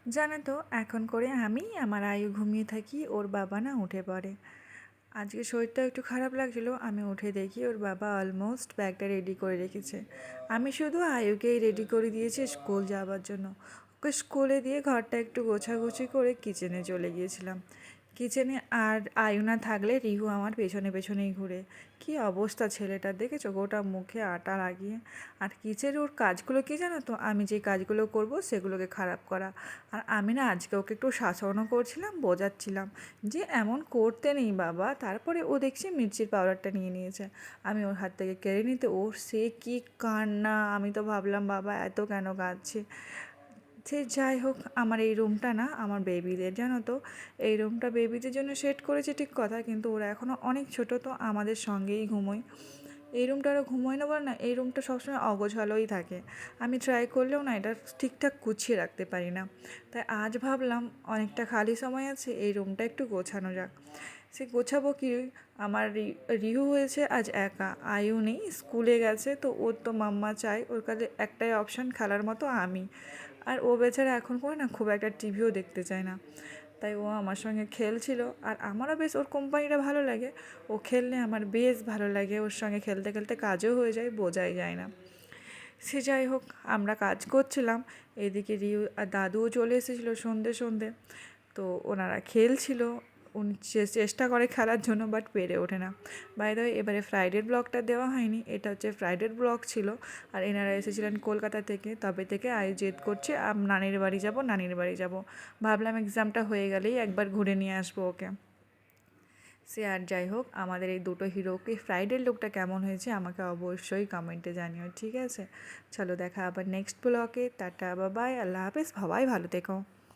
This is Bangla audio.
জানো তো এখন করে আমি আমার আয়ু ঘুমিয়ে থাকি, ওর বাবা না উঠে পড়ে। আজকে শরীরটা একটু খারাপ লাগছিলো, আমি উঠে দেখি ওর বাবা অলমোস্ট ব্যাগটা রেডি করে রেখেছে। আমি শুধু আয়ুকেই রেডি করে দিয়েছি স্কুল যাওয়ার জন্য। ওকে স্কুলে দিয়ে ঘরটা একটু গোছাগুছি করে কিচেনে চলে গিয়েছিলাম। কিচেনে আর আয়ু না থাকলে রিহু আমার পেছনে পেছনেই ঘুরে। কি অবস্থা ছেলেটার, দেখেছো? গোটা মুখে আটা লাগিয়ে। আর কিচেনে ওর কাজগুলো কী জানো তো, আমি যে কাজগুলো করব সেগুলোকে খারাপ করা। আর আমি না আজকে ওকে একটু শাসনও করছিলাম, বোঝাচ্ছিলাম যে এমন করতে নেই বাবা। তারপরে ও দেখছি মির্চির পাউডারটা নিয়ে নিয়েছে। আমি ওর হাত থেকে কেড়ে নিতে ওর সে কি কান্না! আমি তো ভাবলাম বাবা এত কেন কাঁদছে। সে যাই হোক, আমার এই রুমটা না আমার বেবিদের, জানো তো, এই রুমটা বেবিদের জন্য সেট করেছে ঠিক কথা, কিন্তু ওরা এখনও অনেক ছোটো, তো আমাদের সঙ্গেই ঘুমোয়। এই রুমটা ওরা ঘুমোয় না বলে না, এই রুমটা সবসময় অগোছালোই থাকে। আমি ট্রাই করলেও না এটা ঠিকঠাক গুছিয়ে রাখতে পারি না। তাই আজ ভাবলাম অনেকটা খালি সময় আছে, এই রুমটা একটু গোছানো যাক। সে গোছাবো কি, আমার রিহু হয়েছে আজ একা, আয়ু নেই, স্কুলে গেছে, তো ওর তো মাম্মা চাই, ওর কাছে একটাই অপশান খেলার মতো আমি। আর ও বেচারা এখন করে না খুব একটা টিভিও দেখতে চায় না। তাই ও আমার সঙ্গে খেলছিল, আর আমারও বেশ ওর কোম্পানিটা ভালো লাগে। ও খেললে আমার বেশ ভালো লাগে, ওর সঙ্গে খেলতে খেলতে কাজও হয়ে যায়, বোঝাই যায় না। সে যাই হোক, আমরা কাজ করছিলাম, এদিকে রিউ আর দাদুও চলে এসেছিলো সন্ধে সন্ধে। তো ওনারা খেলছিল, উনি চেষ্টা করে খেলার জন্য, বাট পেরে ওঠে না। বাই দ্য ওয়ে, এবারে ফ্রাইডের ব্লগটা দেওয়া হয়নি, এটা হচ্ছে ফ্রাইডের ব্লগ ছিল। আর এনারা এসেছিলেন কলকাতা থেকে, তবে থেকে জেদ করছে নানির বাড়ি যাব, নানির বাড়ি যাব। ভাবলাম এক্সামটা হয়ে গেলেই একবার ঘুরে নিয়ে আসবো ওকে। সে আর যাই হোক, আমাদের এই দুটো হিরোকে ফ্রাইডের লুকটা কেমন হয়েছে আমাকে অবশ্যই কমেন্টে জানিও, ঠিক আছে? চলো দেখা আবার নেক্সট ব্লগে। টাটা, বাবাই, আল্লাহ হাফেজ, সবাই ভালো থেকো।